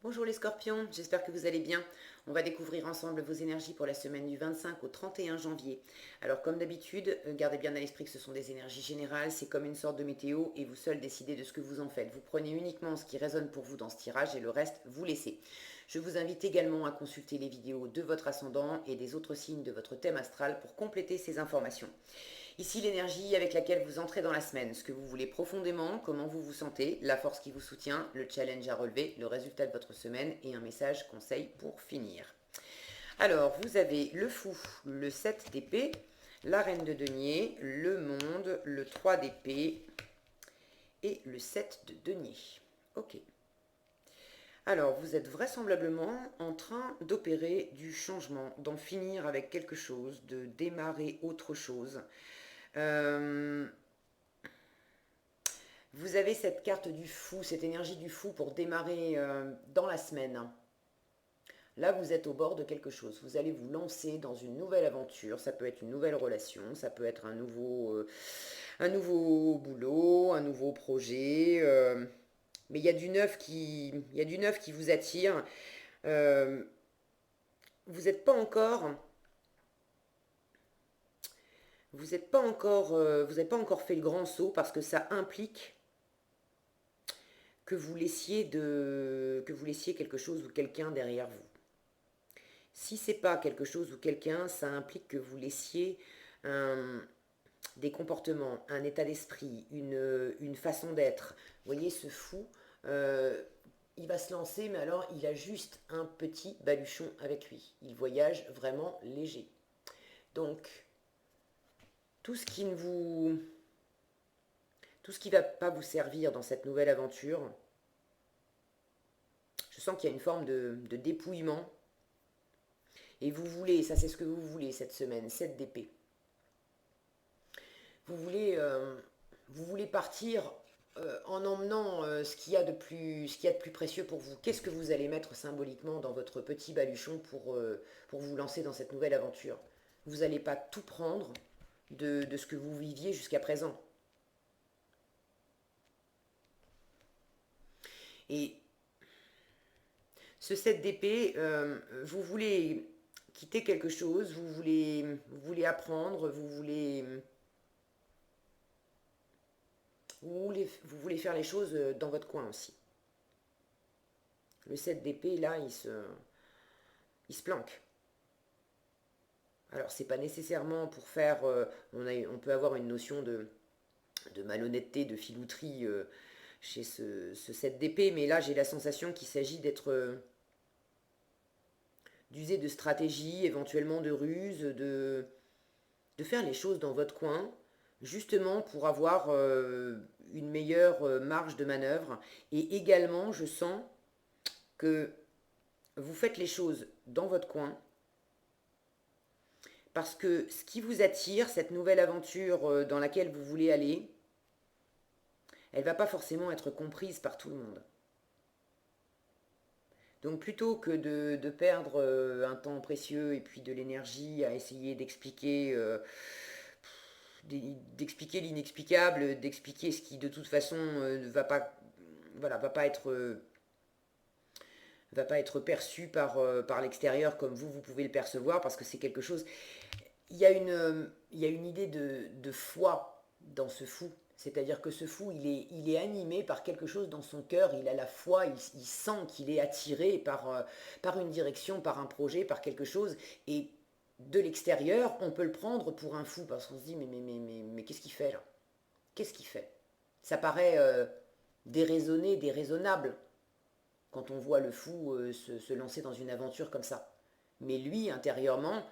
Bonjour les scorpions, j'espère que vous allez bien. On va découvrir ensemble vos énergies pour la semaine du 25 au 31 janvier. Alors comme d'habitude, gardez bien à l'esprit que ce sont des énergies générales, c'est comme une sorte de météo et vous seul décidez de ce que vous en faites. Vous prenez uniquement ce qui résonne pour vous dans ce tirage et le reste, vous laissez. Je vous invite également à consulter les vidéos de votre ascendant et des autres signes de votre thème astral pour compléter ces informations. Ici l'énergie avec laquelle vous entrez dans la semaine, ce que vous voulez profondément, comment vous vous sentez, la force qui vous soutient, le challenge à relever, le résultat de votre semaine et un message conseil pour finir. Alors, vous avez le fou, le 7 d'épée, la reine de denier, le monde, le 3 d'épée et le 7 de denier. Ok. Alors, vous êtes vraisemblablement en train d'opérer du changement, d'en finir avec quelque chose, de démarrer autre chose. Euh, Vous avez cette carte du fou, cette énergie du fou pour démarrer dans la semaine. Là, vous êtes au bord de quelque chose. Vous allez vous lancer dans une nouvelle aventure. Ça peut être une nouvelle relation, ça peut être un nouveau boulot, un nouveau projet. Mais il y a du neuf qui vous attire. Euh, vous n'êtes pas encore, vous n'avez pas encore fait le grand saut parce que ça implique que vous laissiez quelque chose ou quelqu'un derrière vous. Si c'est pas quelque chose ou quelqu'un, ça implique que vous laissiez un, des comportements, un état d'esprit, une façon d'être. Vous voyez, ce fou, euh, il va se lancer, mais alors il a juste un petit baluchon avec lui. Il voyage vraiment léger. Donc, tout ce qui ne vous, tout ce qui ne va pas vous servir dans cette nouvelle aventure, je sens qu'il y a une forme de dépouillement. Et vous voulez, ça c'est ce que vous voulez cette semaine, 7 d'épée. Vous voulez, euh, vous voulez partir en emmenant ce qu'il y a de plus précieux pour vous. Qu'est-ce que vous allez mettre symboliquement dans votre petit baluchon pour vous lancer dans cette nouvelle aventure? Vous n'allez pas tout prendre de ce que vous viviez jusqu'à présent. Et ce 7 d'épée, vous voulez quitter quelque chose, vous voulez apprendre, vous voulez faire les choses dans votre coin aussi. Le 7 d'épée, là, il se planque. Alors, c'est pas nécessairement pour faire. On peut avoir une notion de malhonnêteté, de filouterie chez ce 7 d'épée, mais là, j'ai la sensation qu'il s'agit d'user de stratégie, éventuellement de ruse, de faire les choses dans votre coin, justement pour avoir une meilleure marge de manœuvre. Et également, je sens que vous faites les choses dans votre coin, parce que ce qui vous attire, cette nouvelle aventure dans laquelle vous voulez aller, elle ne va pas forcément être comprise par tout le monde. Donc plutôt que de perdre un temps précieux et puis de l'énergie à essayer d'expliquer l'inexplicable, d'expliquer ce qui de toute façon ne va pas, voilà, va pas être perçu par l'extérieur comme vous pouvez le percevoir parce que c'est quelque chose. Il y a une idée de foi dans ce fou. C'est-à-dire que ce fou, il est animé par quelque chose dans son cœur, il a la foi, il sent qu'il est attiré par une direction, par un projet, par quelque chose. Et de l'extérieur, on peut le prendre pour un fou parce qu'on se dit mais qu'est-ce qu'il fait là? Qu'est-ce qu'il fait? Ça paraît déraisonné, déraisonnable quand on voit le fou se lancer dans une aventure comme ça. Mais lui, intérieurement,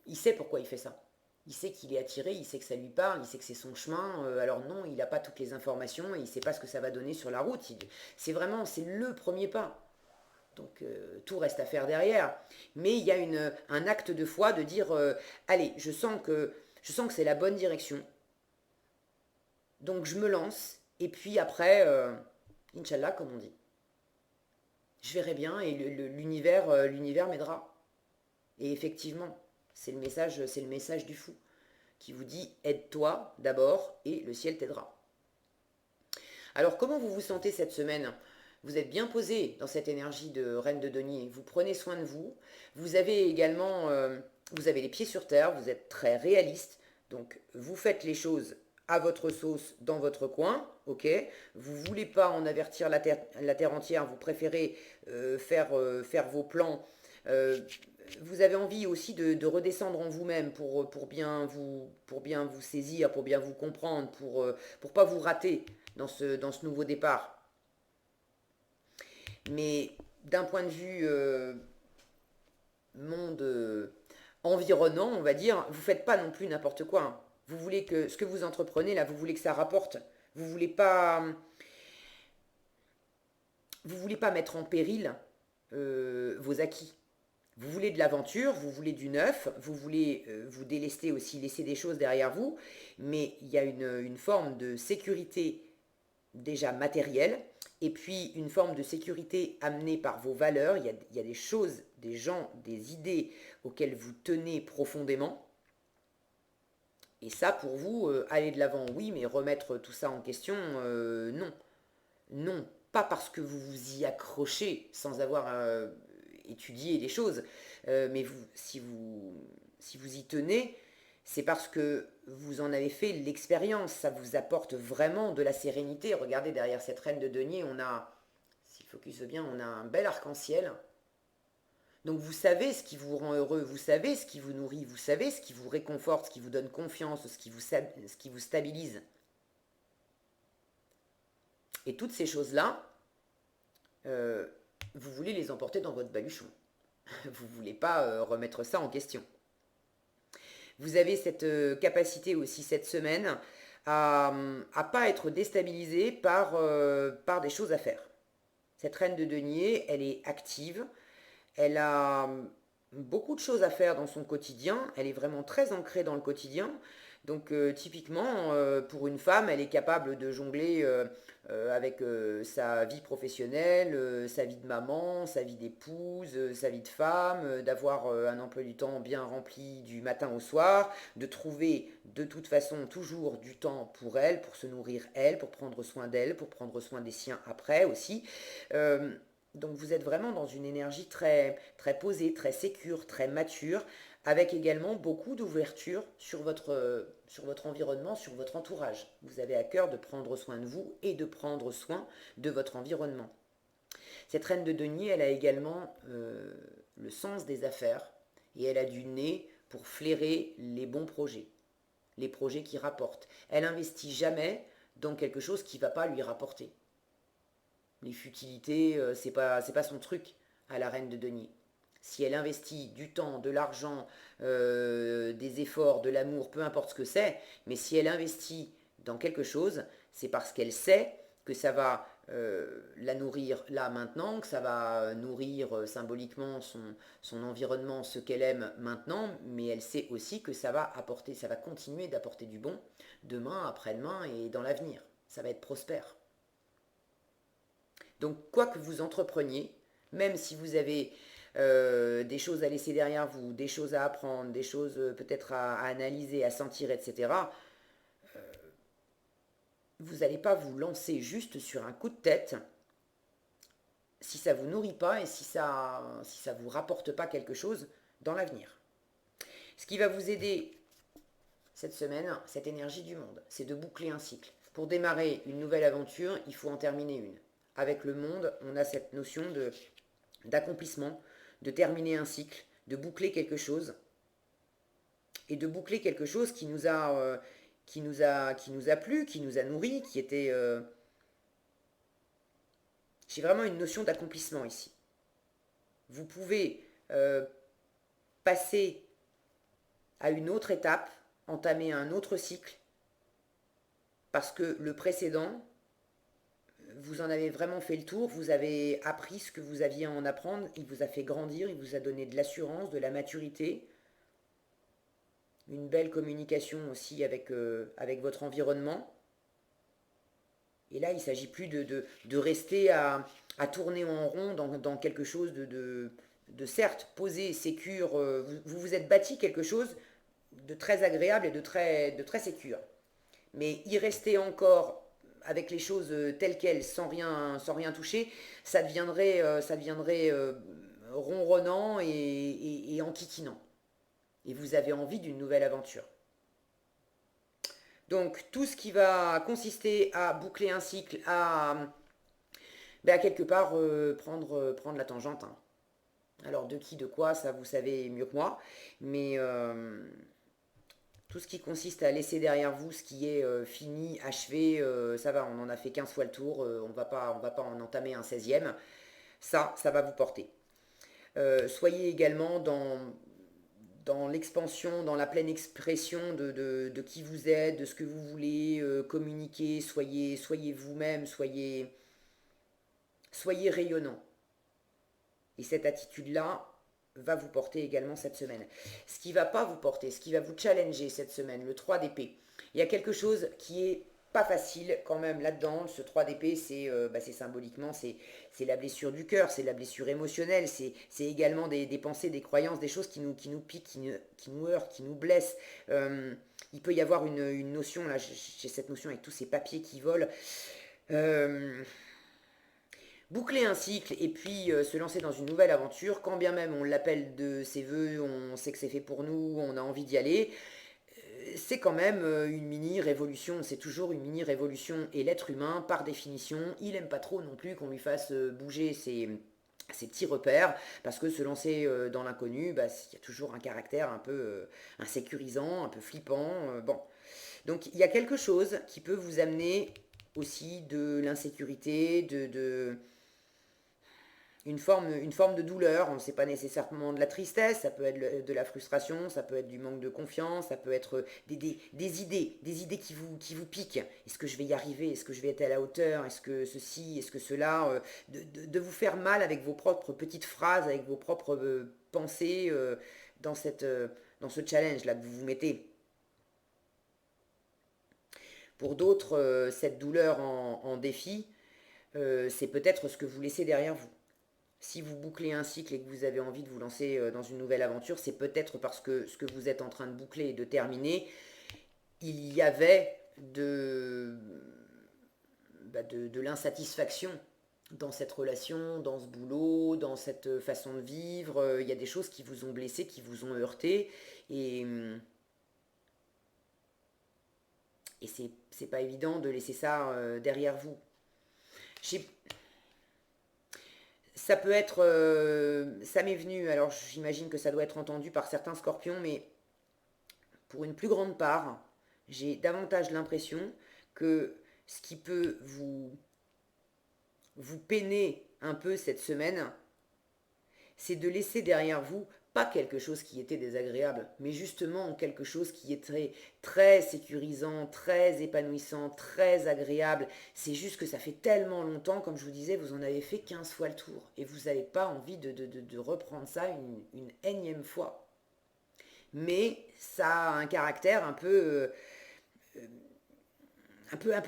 il sait pourquoi il fait ça. Il sait qu'il est attiré, il sait que ça lui parle, il sait que c'est son chemin. Alors non, il n'a pas toutes les informations et il ne sait pas ce que ça va donner sur la route. C'est le premier pas. Donc tout reste à faire derrière. Mais il y a un acte de foi de dire allez, je sens que c'est la bonne direction. Donc je me lance et puis après, Inch'Allah, comme on dit, je verrai bien et l'univers m'aidera. Et effectivement, c'est le message du fou qui vous dit aide-toi d'abord et le ciel t'aidera. Alors comment vous vous sentez cette semaine? Vous êtes bien posé dans cette énergie de reine de denier. Vous prenez soin de vous. Vous avez également, vous avez les pieds sur terre. Vous êtes très réaliste. Donc, vous faites les choses à votre sauce dans votre coin, ok. Vous voulez pas en avertir la terre entière. Vous préférez faire vos plans. Euh, Vous avez envie aussi de redescendre en vous-même pour bien vous saisir, pour bien vous comprendre, pour pas vous rater dans ce nouveau départ. Mais d'un point de vue monde environnant, on va dire, vous faites pas non plus n'importe quoi, hein. Vous voulez que ce que vous entreprenez là, vous voulez que ça rapporte. Vous voulez pas mettre en péril vos acquis. Vous voulez de l'aventure, vous voulez du neuf, vous voulez vous délester aussi, laisser des choses derrière vous, mais il y a une forme de sécurité déjà matérielle, et puis une forme de sécurité amenée par vos valeurs. Il y a des choses, des gens, des idées auxquelles vous tenez profondément. Et ça, pour vous, aller de l'avant, oui, mais remettre tout ça en question, non. Non, pas parce que vous vous y accrochez sans avoir étudié les choses, mais si vous y tenez, c'est parce que vous en avez fait l'expérience, ça vous apporte vraiment de la sérénité. Regardez, derrière cette reine de denier, on a, s'il focus bien, on a un bel arc-en-ciel. Donc vous savez ce qui vous rend heureux, vous savez ce qui vous nourrit, vous savez ce qui vous réconforte, ce qui vous donne confiance, ce qui vous stabilise. Et toutes ces choses-là, euh, vous voulez les emporter dans votre baluchon. Vous ne voulez pas remettre ça en question. Vous avez cette capacité aussi cette semaine à ne pas être déstabilisé par des choses à faire. Cette reine de denier, elle est active, elle a beaucoup de choses à faire dans son quotidien, elle est vraiment très ancrée dans le quotidien. Donc typiquement, pour une femme, elle est capable de jongler avec sa vie professionnelle, sa vie de maman, sa vie d'épouse, sa vie de femme, d'avoir un emploi du temps bien rempli du matin au soir, de trouver de toute façon toujours du temps pour elle, pour se nourrir elle, pour prendre soin d'elle, pour prendre soin des siens après aussi. Euh, donc vous êtes vraiment dans une énergie très, très posée, très sécure, très mature, avec également beaucoup d'ouverture sur votre environnement, sur votre entourage. Vous avez à cœur de prendre soin de vous et de prendre soin de votre environnement. Cette reine de denier, elle a également le sens des affaires et elle a du nez pour flairer les bons projets, les projets qui rapportent. Elle investit jamais dans quelque chose qui ne va pas lui rapporter. Les futilités, c'est pas son truc à la reine de denier. Si elle investit du temps, de l'argent, des efforts, de l'amour, peu importe ce que c'est, mais si elle investit dans quelque chose, c'est parce qu'elle sait que ça va la nourrir là maintenant, que ça va nourrir symboliquement son environnement, ce qu'elle aime maintenant, mais elle sait aussi que ça va apporter, ça va continuer d'apporter du bon demain, après-demain et dans l'avenir. Ça va être prospère. Donc quoi que vous entrepreniez, même si vous avez des choses à laisser derrière vous, des choses à apprendre, des choses peut-être à analyser, à sentir, etc., vous n'allez pas vous lancer juste sur un coup de tête si ça ne vous nourrit pas et si ça vous rapporte pas quelque chose dans l'avenir. Ce qui va vous aider cette semaine, cette énergie du monde, c'est de boucler un cycle. Pour démarrer une nouvelle aventure, il faut en terminer une. Avec le monde, on a cette notion d'accomplissement, de terminer un cycle, de boucler quelque chose, et de boucler quelque chose qui nous a plu, qui nous a nourri, qui était... J'ai vraiment une notion d'accomplissement ici. Vous pouvez passer à une autre étape, entamer un autre cycle, parce que le précédent, vous en avez vraiment fait le tour, vous avez appris ce que vous aviez à en apprendre, il vous a fait grandir, il vous a donné de l'assurance, de la maturité, une belle communication aussi avec votre environnement. Et là, il ne s'agit plus de rester à tourner en rond dans quelque chose de certes posé, sécure. Vous vous êtes bâti quelque chose de très agréable et de très sécure. Mais y rester encore avec les choses telles quelles, sans rien toucher, ça deviendrait ronronnant et enquiquinant. Et vous avez envie d'une nouvelle aventure. Donc tout ce qui va consister à boucler un cycle, à quelque part prendre la tangente, hein. Alors de qui, de quoi, ça vous savez mieux que moi, mais tout ce qui consiste à laisser derrière vous ce qui est fini, achevé, ça va, on en a fait 15 fois le tour, on va pas en entamer un 16e, ça va vous porter. Soyez également dans l'expansion, dans la pleine expression de qui vous êtes, de ce que vous voulez communiquer, soyez vous-même, soyez rayonnant. Et cette attitude-là va vous porter également cette semaine. Ce qui ne va pas vous porter, ce qui va vous challenger cette semaine, le 3 d'épée. Il y a quelque chose qui est pas facile quand même là-dedans. Ce 3 d'épée, c'est symboliquement, c'est la blessure du cœur, c'est la blessure émotionnelle, c'est également des pensées, des croyances, des choses qui nous piquent, qui nous heurtent, qui nous blessent. Il peut y avoir une notion, là j'ai cette notion avec tous ces papiers qui volent. Boucler un cycle et puis se lancer dans une nouvelle aventure, quand bien même on l'appelle de ses voeux, on sait que c'est fait pour nous, on a envie d'y aller, c'est quand même une mini-révolution, c'est toujours une mini-révolution. Et l'être humain, par définition, il aime pas trop non plus qu'on lui fasse bouger ses petits repères, parce que se lancer dans l'inconnu, il y a toujours un caractère un peu insécurisant, un peu flippant. Bon. Donc il y a quelque chose qui peut vous amener aussi de l'insécurité, une forme de douleur. C'est pas nécessairement de la tristesse, ça peut être de la frustration, ça peut être du manque de confiance, ça peut être des idées qui vous piquent. Est-ce que je vais y arriver? Est-ce que je vais être à la hauteur? Est-ce que ceci? Est-ce que cela? De vous faire mal avec vos propres petites phrases, avec vos propres pensées dans dans ce challenge-là que vous vous mettez. Pour d'autres, cette douleur en défi, c'est peut-être ce que vous laissez derrière vous. Si vous bouclez un cycle et que vous avez envie de vous lancer dans une nouvelle aventure, c'est peut-être parce que ce que vous êtes en train de boucler et de terminer, il y avait de l'insatisfaction dans cette relation, dans ce boulot, dans cette façon de vivre. Il y a des choses qui vous ont blessé, qui vous ont heurté. Et c'est pas évident de laisser ça derrière vous. Ça peut être... ça m'est venu, alors j'imagine que ça doit être entendu par certains scorpions, mais pour une plus grande part, j'ai davantage l'impression que ce qui peut vous peiner un peu cette semaine, c'est de laisser derrière vous pas quelque chose qui était désagréable, mais justement quelque chose qui est très sécurisant, très épanouissant, très agréable. C'est juste que ça fait tellement longtemps, comme je vous disais, vous en avez fait 15 fois le tour, et vous n'avez pas envie de reprendre ça une énième fois. Mais ça a un caractère un peu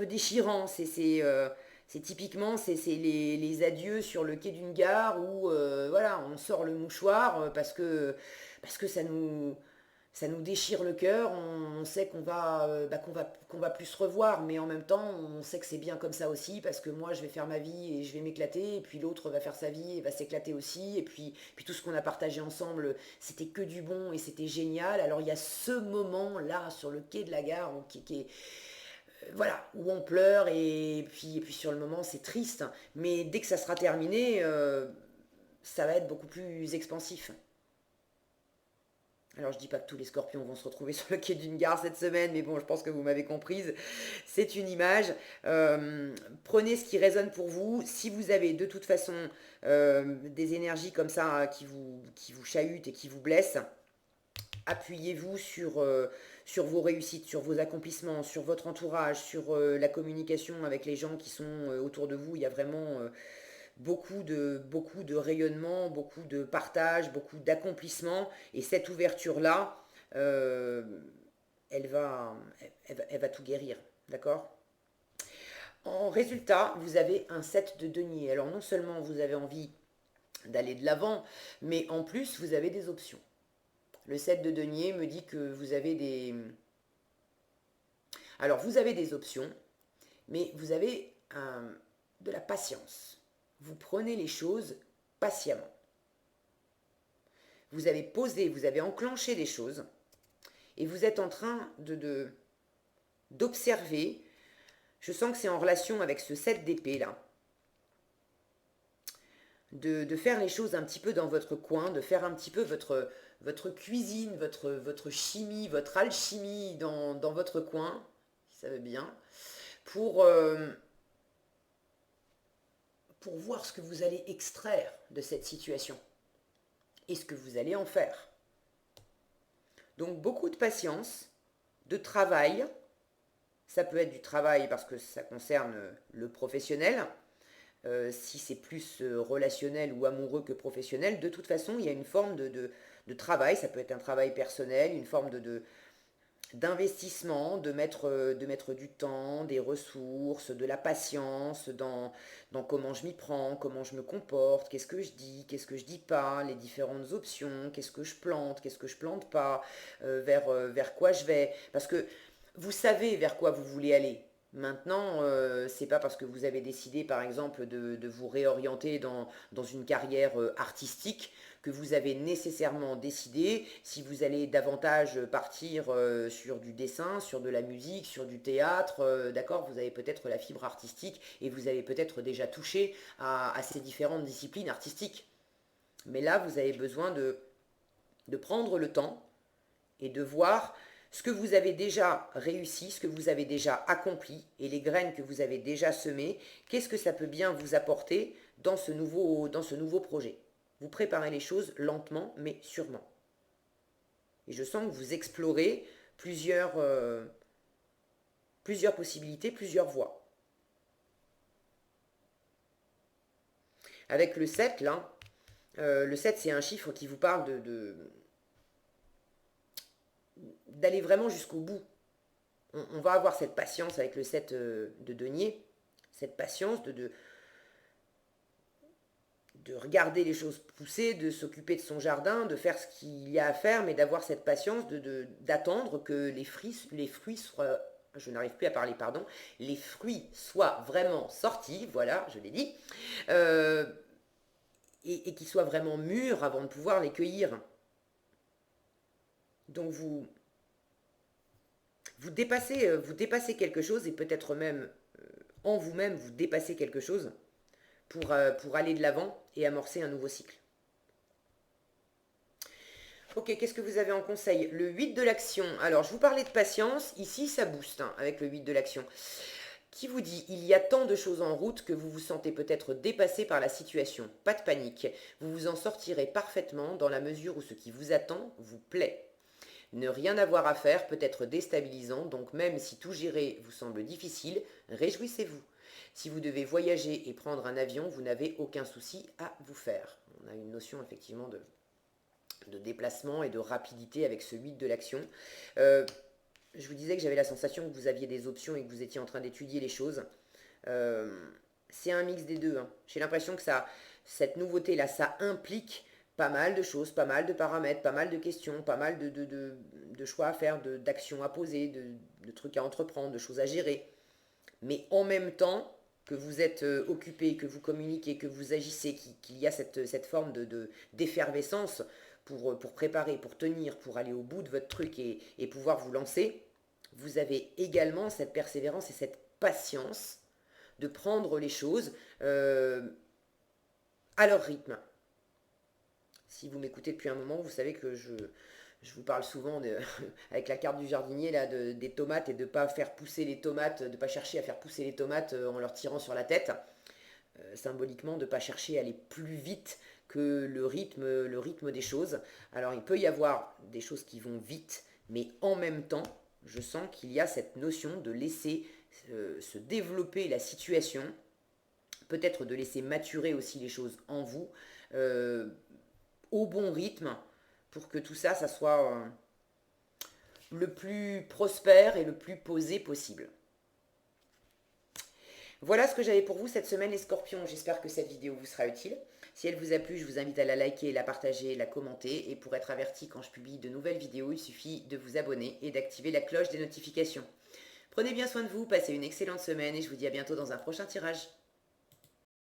déchirant. C'est typiquement les adieux sur le quai d'une gare où voilà, on sort le mouchoir parce que ça nous déchire le cœur. On sait qu'on va plus se revoir, mais en même temps, on sait que c'est bien comme ça aussi parce que moi, je vais faire ma vie et je vais m'éclater, et puis l'autre va faire sa vie et va s'éclater aussi. Et puis tout ce qu'on a partagé ensemble, c'était que du bon et c'était génial. Alors il y a ce moment-là sur le quai de la gare qui est voilà, où on pleure et puis sur le moment c'est triste, mais dès que ça sera terminé, ça va être beaucoup plus expansif. Alors je dis pas que tous les scorpions vont se retrouver sur le quai d'une gare cette semaine, mais bon, je pense que vous m'avez comprise. C'est une image. Prenez ce qui résonne pour vous. Si vous avez de toute façon des énergies comme ça hein, qui vous chahutent et qui vous blessent, appuyez-vous sur vos réussites, sur vos accomplissements, sur votre entourage, sur la communication avec les gens qui sont autour de vous. Il y a vraiment beaucoup de rayonnement, beaucoup de partage, beaucoup d'accomplissement. Et cette ouverture-là, euh, elle va tout guérir. D'accord? En résultat, vous avez un 7 de denier. Alors non seulement vous avez envie d'aller de l'avant, mais en plus vous avez des options. Le 7 de denier me dit que vous avez des... Alors vous avez des options, mais vous avez de la patience. Vous prenez les choses patiemment. Vous avez posé, vous avez enclenché des choses et vous êtes en train d'observer. Je sens que c'est en relation avec ce 7 d'épée là. De faire les choses un petit peu dans votre coin, de faire un petit peu votre cuisine, votre chimie, votre alchimie dans votre coin, si ça veut bien, pour voir ce que vous allez extraire de cette situation et ce que vous allez en faire. Donc beaucoup de patience, de travail. Ça peut être du travail parce que ça concerne le professionnel. Si c'est plus relationnel ou amoureux que professionnel, de toute façon, il y a une forme de travail. Ça peut être un travail personnel, une forme d'investissement, de mettre du temps, des ressources, de la patience dans comment je m'y prends, comment je me comporte, qu'est-ce que je dis, qu'est-ce que je dis pas, les différentes options, qu'est-ce que je plante pas, vers quoi je vais. Parce que vous savez vers quoi vous voulez aller. Maintenant, c'est pas parce que vous avez décidé, par exemple, de vous réorienter dans une carrière artistique que vous avez nécessairement décidé si vous allez davantage partir sur du dessin, sur de la musique, sur du théâtre, d'accord, vous avez peut-être la fibre artistique et vous avez peut-être déjà touché à ces différentes disciplines artistiques. Mais là, vous avez besoin de prendre le temps et de voir ce que vous avez déjà réussi, ce que vous avez déjà accompli et les graines que vous avez déjà semées, qu'est-ce que ça peut bien vous apporter dans ce nouveau projet. Vous préparez les choses lentement mais sûrement. Et je sens que vous explorez plusieurs possibilités, plusieurs voies. Avec le 7 là, le 7 c'est un chiffre qui vous parle d'aller vraiment jusqu'au bout. On va avoir cette patience avec le 7 de denier, cette patience de regarder les choses pousser, de s'occuper de son jardin, de faire ce qu'il y a à faire, mais d'avoir cette patience d'attendre que les fruits soient, je n'arrive plus à parler, pardon, les fruits soient vraiment sortis, voilà, je l'ai dit, et qu'ils soient vraiment mûrs avant de pouvoir les cueillir. Donc vous dépassez quelque chose et peut-être même en vous-même vous dépassez quelque chose pour aller de l'avant et amorcer un nouveau cycle. Ok, qu'est-ce que vous avez en conseil? Le 8 de l'action. Alors, je vous parlais de patience. Ici, ça booste avec le 8 de l'action. Qui vous dit, il y a tant de choses en route que vous vous sentez peut-être dépassé par la situation. Pas de panique. Vous vous en sortirez parfaitement dans la mesure où ce qui vous attend vous plaît. Ne rien avoir à faire peut être déstabilisant, donc même si tout gérer vous semble difficile, réjouissez-vous. Si vous devez voyager et prendre un avion, vous n'avez aucun souci à vous faire. On a une notion effectivement de déplacement et de rapidité avec ce 8 de l'action. Je vous disais que j'avais la sensation que vous aviez des options et que vous étiez en train d'étudier les choses. C'est un mix des deux. Hein. J'ai l'impression que cette nouveauté-là, ça implique pas mal de choses, pas mal de paramètres, pas mal de questions, pas mal de choix à faire, d'actions à poser, de trucs à entreprendre, de choses à gérer. Mais en même temps que vous êtes occupé, que vous communiquez, que vous agissez, qu'il y a cette forme d'effervescence pour préparer, pour tenir, pour aller au bout de votre truc et pouvoir vous lancer, vous avez également cette persévérance et cette patience de prendre les choses à leur rythme. Si vous m'écoutez depuis un moment, vous savez que je vous parle souvent avec la carte du jardinier là, des tomates et de ne pas faire pousser les tomates, de ne pas chercher à faire pousser les tomates en leur tirant sur la tête. Symboliquement, de ne pas chercher à aller plus vite que le rythme des choses. Alors il peut y avoir des choses qui vont vite, mais en même temps, je sens qu'il y a cette notion de laisser se développer la situation, peut-être de laisser maturer aussi les choses en vous, au bon rythme, pour que tout ça, ça soit le plus prospère et le plus posé possible. Voilà ce que j'avais pour vous cette semaine les scorpions, j'espère que cette vidéo vous sera utile. Si elle vous a plu, je vous invite à la liker, la partager, la commenter. Et pour être averti quand je publie de nouvelles vidéos, il suffit de vous abonner et d'activer la cloche des notifications. Prenez bien soin de vous, passez une excellente semaine et je vous dis à bientôt dans un prochain tirage.